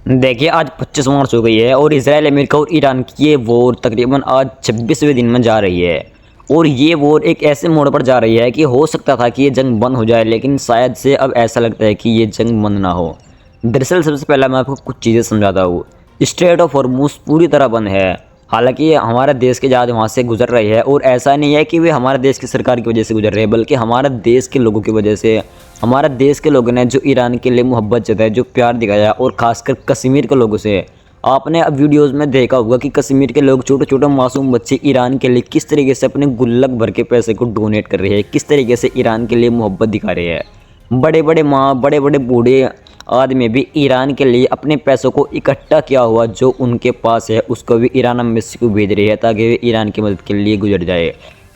देखिए आज 25 मार्च हो गई है और इसराइल, अमेरिका और ईरान की ये वॉर तकरीबन आज 26वें दिन में जा रही है। और ये वॉर एक ऐसे मोड़ पर जा रही है कि हो सकता था कि ये जंग बंद हो जाए, लेकिन शायद से अब ऐसा लगता है कि ये जंग बंद ना हो। दरअसल सबसे पहले मैं आपको कुछ चीज़ें समझाता हूँ। स्ट्रेट ऑफ हॉर्मुज़ पूरी तरह बंद है। हालांकि हमारे देश के जहाज वहाँ से गुजर रहे हैं और ऐसा नहीं है कि वे हमारे देश की सरकार की वजह से गुजर रहे हैं, बल्कि हमारे देश के लोगों की वजह से। हमारे देश के लोगों ने जो ईरान के लिए मोहब्बत जताई, जो प्यार दिखाया, और ख़ासकर कश्मीर के लोगों से। आपने अब वीडियोस में देखा होगा कि कश्मीर के लोग, छोटे छोटे मासूम बच्चे ईरान के लिए किस तरीके से अपने गुल्लक भर के पैसे को डोनेट कर रहे हैं, किस तरीके से ईरान के लिए मोहब्बत दिखा रहे हैं। बड़े बड़े माँ, बड़े बड़े बूढ़े आदमी भी ईरान के लिए अपने पैसों को इकट्ठा किया हुआ जो उनके पास है उसको भी ईरान एम्बेसी को भेज रही है ताकि वे ईरान की मदद के लिए गुजर जाए।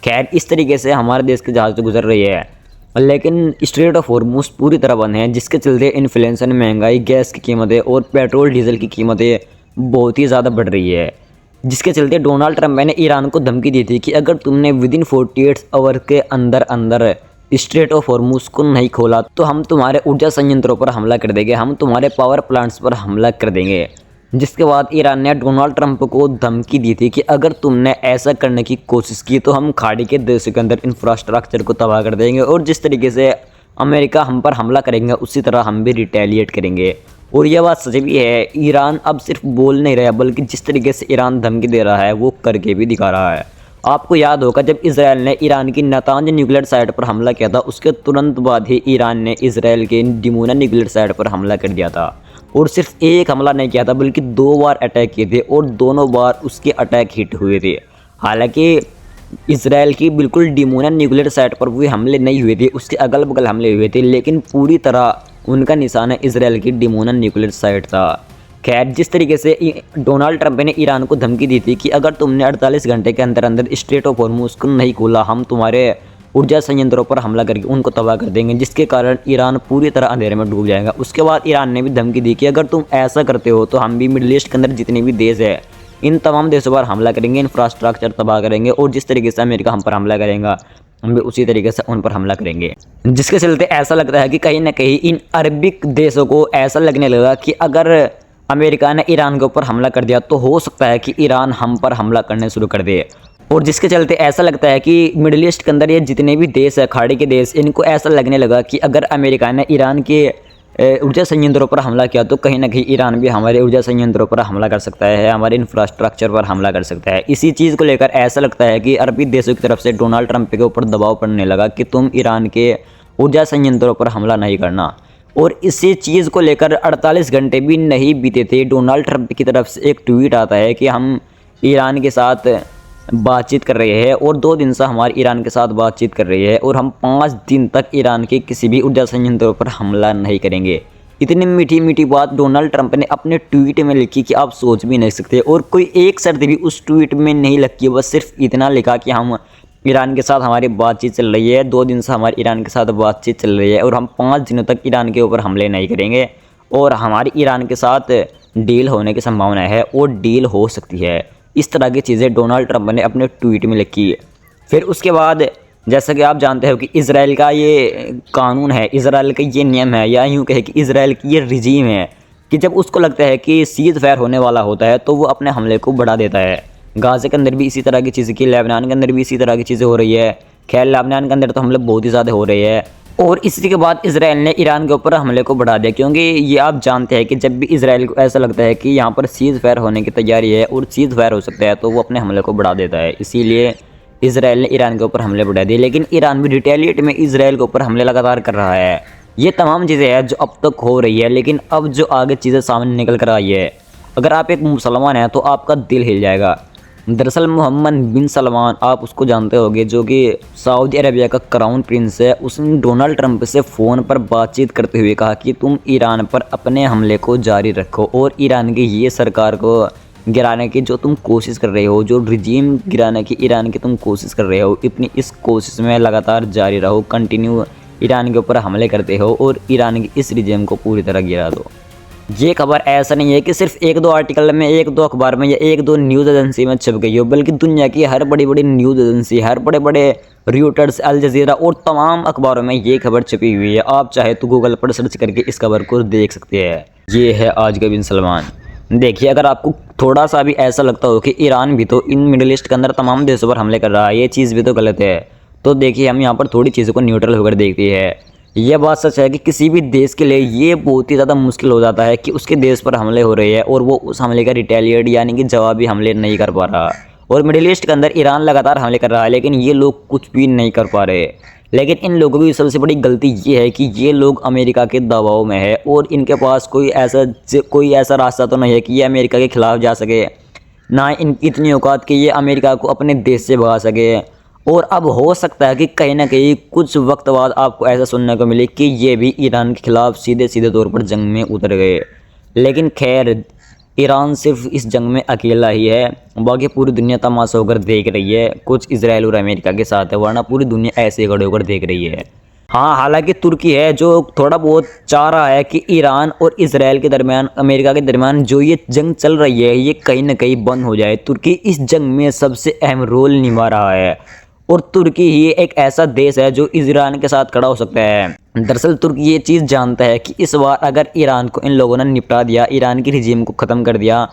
खैर, इस तरीके से हमारे देश के जहाज़ तो गुजर रही है, लेकिन स्ट्रेट ऑफ हॉर्मुज़ पूरी तरह बंद है, जिसके चलते इन्फ्लेशन, महंगाई, गैस की कीमतें और पेट्रोल डीजल की कीमतें बहुत ही ज़्यादा बढ़ रही है। जिसके चलते डोनाल्ड ट्रंप ने ईरान को धमकी दी थी कि अगर तुमने विदिन 48 आवर के अंदर अंदर स्ट्रेट ऑफ हॉर्मुज़ को नहीं खोला तो हम तुम्हारे ऊर्जा संयंत्रों पर हमला कर देंगे, हम तुम्हारे पावर प्लांट्स पर हमला कर देंगे। जिसके बाद ईरान ने डोनाल्ड ट्रंप को धमकी दी थी कि अगर तुमने ऐसा करने की कोशिश की तो हम खाड़ी के देशों के अंदर इंफ्रास्ट्रक्चर को तबाह कर देंगे, और जिस तरीके से अमेरिका हम पर हमला करेंगे उसी तरह हम भी रिटेलिएट करेंगे। और यह बात सच भी है। ईरान अब सिर्फ बोल नहीं रहा, बल्कि जिस तरीके से ईरान धमकी दे रहा है वो करके भी दिखा रहा है। आपको याद होगा जब इसराइल ने ईरान की नातांज न्यूक्लियर साइट पर हमला किया था, उसके तुरंत बाद ही ईरान ने इसराइल के डिमोना न्यूक्लियर साइट पर हमला कर दिया था। और सिर्फ एक हमला नहीं किया था, बल्कि 2 बार अटैक किए थे और दोनों बार उसके अटैक हिट हुए थे। हालांकि इसराइल की बिल्कुल डिमोना न्यूक्लियर साइट पर वो हमले नहीं हुए थे, उसके अगल बगल हमले हुए थे, लेकिन पूरी तरह उनका निशाना इसराइल की डिमोना न्यूक्लियर साइट था। खैर, जिस तरीके से डोनाल्ड ट्रंप ने ईरान को धमकी दी थी कि अगर तुमने 48 घंटे के अंदर अंदर स्ट्रेट ऑफ हॉर्मुज़ को नहीं खोला, हम तुम्हारे ऊर्जा संयंत्रों पर हमला करके उनको तबाह कर देंगे, जिसके कारण ईरान पूरी तरह अंधेरे में डूब जाएगा। उसके बाद ईरान ने भी धमकी दी कि अगर तुम ऐसा करते हो तो हम भी मिडिल ईस्ट के अंदर जितने भी देश है इन तमाम देशों पर हमला करेंगे, इंफ्रास्ट्रक्चर तबाह करेंगे, और जिस तरीके से अमेरिका हम पर हमला करेगा हम भी उसी तरीके से उन पर हमला करेंगे। जिसके चलते ऐसा लगता है कि कहीं ना कहीं इन अरबिक देशों को ऐसा लगने लगा कि अगर अमेरिका ने ईरान के ऊपर हमला कर दिया तो हो सकता है कि ईरान हम पर हमला करने शुरू कर दे। और जिसके चलते ऐसा लगता है कि मिडिल ईस्ट के अंदर ये जितने भी देश है, खाड़ी के देश, इनको ऐसा लगने लगा कि अगर अमेरिका ने ईरान के ऊर्जा संयंत्रों पर हमला किया तो कहीं ना कहीं ईरान भी हमारे ऊर्जा संयंत्रों पर हमला कर सकता है, हमारे इंफ्रास्ट्रक्चर पर हमला कर सकता है। इसी चीज़ को लेकर ऐसा लगता है कि अरबी देशों की तरफ से डोनाल्ड ट्रंप के ऊपर दबाव पड़ने लगा कि तुम ईरान के ऊर्जा संयंत्रों पर हमला नहीं करना। और इसी चीज़ को लेकर 48 घंटे भी नहीं बीते थे, डोनाल्ड ट्रंप की तरफ से एक ट्वीट आता है कि हम ईरान के साथ बातचीत कर रहे हैं और 2 दिन से हमारी ईरान के साथ बातचीत कर रही है और हम 5 दिन तक ईरान के किसी भी ऊर्जा संयंत्रों पर हमला नहीं करेंगे। इतनी मीठी मीठी बात डोनाल्ड ट्रंप ने अपने ट्वीट में लिखी कि आप सोच भी नहीं सकते, और कोई एक शर्त भी उस ट्वीट में नहीं लिखी, बस सिर्फ इतना लिखा कि हम ईरान के साथ हमारी बातचीत चल रही है, 2 दिन से हमारी ईरान के साथ बातचीत चल रही है और हम 5 दिनों तक ईरान के ऊपर हमले नहीं करेंगे, और हमारी ईरान के साथ डील होने की संभावना है और डील हो सकती है। इस तरह की चीज़ें डोनाल्ड ट्रंप ने अपने ट्वीट में लिखी है। फिर उसके बाद जैसा कि आप जानते हो कि इसराइल का ये कानून है, इसराइल का ये नियम है, या यूँ कहे कि इसराइल की ये रिजीम है कि जब उसको लगता है कि सीज़ फायर होने वाला होता है तो वो अपने हमले को बढ़ा देता है। गाज़ा के अंदर भी इसी तरह की चीज़ें की, लेबनान के अंदर भी इसी तरह की चीज़ें हो रही है। खैर, लेबनान के अंदर तो हमले बहुत ही ज़्यादा हो रहे हैं, और इसी के बाद इसराइल ने ईरान के ऊपर हमले को बढ़ा दिया, क्योंकि ये आप जानते हैं कि जब भी इसराइल को ऐसा लगता है कि यहाँ पर सीज़ फायर होने की तैयारी है और सीज़ फायर हो सकता है तो वो अपने हमले को बढ़ा देता है। इसीलिए इसराइल ने ईरान के ऊपर हमले बढ़ा दिए, लेकिन ईरान भी रिटेलिएट में इसराइल के ऊपर हमले लगातार कर रहा है। ये तमाम चीज़ें हैं जो अब तक हो रही है, लेकिन अब जो आगे चीज़ें सामने निकल कर आई है, अगर आप एक मुसलमान हैं तो आपका दिल हिल जाएगा। दरअसल मोहम्मद बिन सलमान, आप उसको जानते होंगे, जो कि सऊदी अरेबिया का क्राउन प्रिंस है, उसने डोनाल्ड ट्रंप से फ़ोन पर बातचीत करते हुए कहा कि तुम ईरान पर अपने हमले को जारी रखो और ईरान की ये सरकार को गिराने की जो तुम कोशिश कर रहे हो, जो रिजीम गिराने की ईरान की तुम कोशिश कर रहे हो, अपनी इस कोशिश में लगातार जारी रहो, कंटिन्यू ईरान के ऊपर हमले करते हो और ईरान की इस रिजीम को पूरी तरह गिरा दो। ये खबर ऐसा नहीं है कि सिर्फ एक दो आर्टिकल में, एक दो अखबार में या एक दो न्यूज़ एजेंसी में छप गई हो, बल्कि दुनिया की हर बड़ी बड़ी न्यूज़ एजेंसी, हर बड़े बड़े रॉयटर्स, अल जजीरा और तमाम अखबारों में ये खबर छपी हुई है। आप चाहे तो गूगल पर सर्च करके इस खबर को देख सकते हैं। ये है आज का बिन सलमान। देखिए, अगर आपको थोड़ा सा भी ऐसा लगता हो कि ईरान भी तो इन मिडिल ईस्ट के अंदर तमाम देशों पर हमले कर रहा है, ये चीज़ भी तो गलत है, तो देखिए हम यहाँ पर थोड़ी चीज़ों को न्यूट्रल होकर देखते हैं। यह बात सच है कि किसी भी देश के लिए ये बहुत ही ज़्यादा मुश्किल हो जाता है कि उसके देश पर हमले हो रहे हैं और वो उस हमले का रिटेलिएट यानी कि जवाबी हमले नहीं कर पा रहा। और मिडिल ईस्ट के अंदर ईरान लगातार हमले कर रहा है, लेकिन ये लोग कुछ भी नहीं कर पा रहे। लेकिन इन लोगों की सबसे बड़ी गलती ये है कि ये लोग अमेरिका के दबाव में है और इनके पास कोई ऐसा रास्ता तो नहीं है कि ये अमेरिका के खिलाफ जा सके, ना इनकी इतनी औकात कि ये अमेरिका को अपने देश से भगा सके। और अब हो सकता है कि कहीं ना कहीं कुछ वक्त बाद आपको ऐसा सुनने को मिले कि ये भी ईरान के खिलाफ सीधे सीधे तौर पर जंग में उतर गए। लेकिन खैर, ईरान सिर्फ इस जंग में अकेला ही है, बाकी पूरी दुनिया तमाशा होकर देख रही है। कुछ इजराइल और अमेरिका के साथ है, वरना पूरी दुनिया ऐसे खड़े होकर देख रही है। हाँ, हालांकि तुर्की है जो थोड़ा बहुत चाह रहा है कि ईरान और इजराइल के दरमियान, अमेरिका के दरमियान जो ये जंग चल रही है ये कहीं ना कहीं बंद हो जाए। तुर्की इस जंग में सबसे अहम रोल निभा रहा है और तुर्की ही एक ऐसा देश है जो ईरान के साथ खड़ा हो सकता है। दरअसल तुर्की ये चीज़ जानता है कि इस बार अगर ईरान को इन लोगों ने निपटा दिया, ईरान की रिजीम को ख़त्म कर दिया,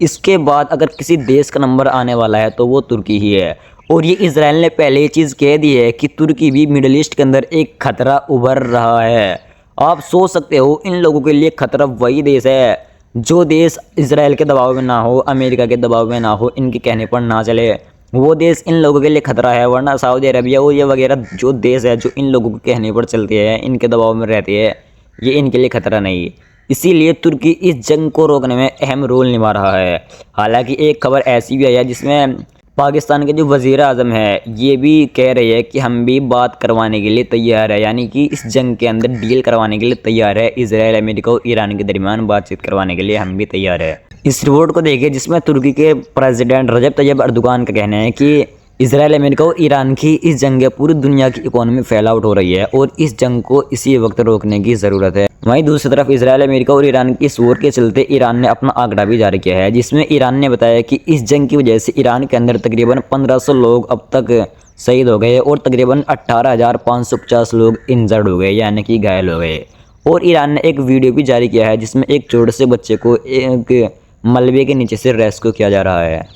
इसके बाद अगर किसी देश का नंबर आने वाला है तो वो तुर्की ही है। और ये इजराइल ने पहले ये चीज़ कह दी है कि तुर्की भी मिडिल ईस्ट के अंदर एक खतरा उभर रहा है। आप सोच सकते हो, इन लोगों के लिए खतरा वही देश है जो देश इजराइल के दबाव में ना हो, अमेरिका के दबाव में ना हो, इनके कहने पर ना चले, वो देश इन लोगों के लिए खतरा है। वरना सऊदी अरबिया और ये वगैरह जो देश है जो इन लोगों के कहने पर चलते हैं, इनके दबाव में रहते हैं, ये इनके लिए खतरा नहीं। इसीलिए तुर्की इस जंग को रोकने में अहम रोल निभा रहा है। हालांकि एक खबर ऐसी भी आई है जिसमें पाकिस्तान के जो वज़ीर आज़म है ये भी कह रहे हैं कि हम भी बात करवाने के लिए तैयार है, यानी कि इस जंग के अंदर डील करवाने के लिए तैयार है। इजराइल, अमेरिका और ईरान के दरमियान बातचीत करवाने के लिए हम भी तैयार है। इस रिपोर्ट को देखिए जिसमें तुर्की के प्रेसिडेंट रजब तैयब अर्दोगान का कहना है कि इजराइल, अमेरिका और ईरान की इस जंग से पूरी दुनिया की इकोनॉमी फैल आउट हो रही है और इस जंग को इसी वक्त रोकने की ज़रूरत है। वहीं दूसरी तरफ इजराइल, अमेरिका और ईरान की इस वॉर के चलते ईरान ने अपना आंकड़ा भी जारी किया है, जिसमें ईरान ने बताया कि इस जंग की वजह से ईरान के अंदर तकरीबन 1500 लोग अब तक शहीद हो गए और तकरीबन 18,550 लोग इंजर्ड हो गए, यानी कि घायल हो गए। और ईरान ने एक वीडियो भी जारी किया है जिसमें एक छोटे से बच्चे को एक मलबे के नीचे से रेस्क्यू किया जा रहा है।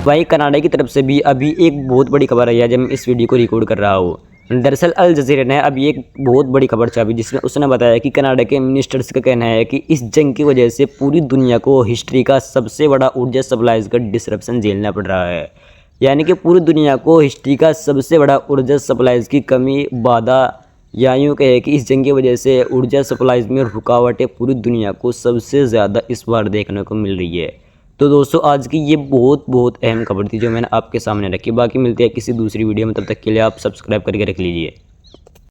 वहीं कनाडा की तरफ से भी अभी एक बहुत बड़ी खबर आई है जब मैं इस वीडियो को रिकॉर्ड कर रहा हूँ। दरअसल अल जजीरा ने अभी एक बहुत बड़ी खबर छापी जिसमें उसने बताया कि कनाडा के मिनिस्टर्स का कहना है कि इस जंग की वजह से पूरी दुनिया को हिस्ट्री का सबसे बड़ा ऊर्जा सप्लाईज का डिसरप्शन झेलना पड़ रहा है। यानी कि पूरी दुनिया को हिस्ट्री का सबसे बड़ा ऊर्जा सप्लाईज की कमी, बाधा, या यूँ कहे कि इस जंग की वजह से ऊर्जा सप्लाईज में रुकावटें पूरी दुनिया को सबसे ज़्यादा इस बार देखने को मिल रही है। तो दोस्तों, आज की ये बहुत अहम खबर थी जो मैंने आपके सामने रखी। बाकी मिलती है किसी दूसरी वीडियो में, तब तक के लिए आप सब्सक्राइब करके रख लीजिए।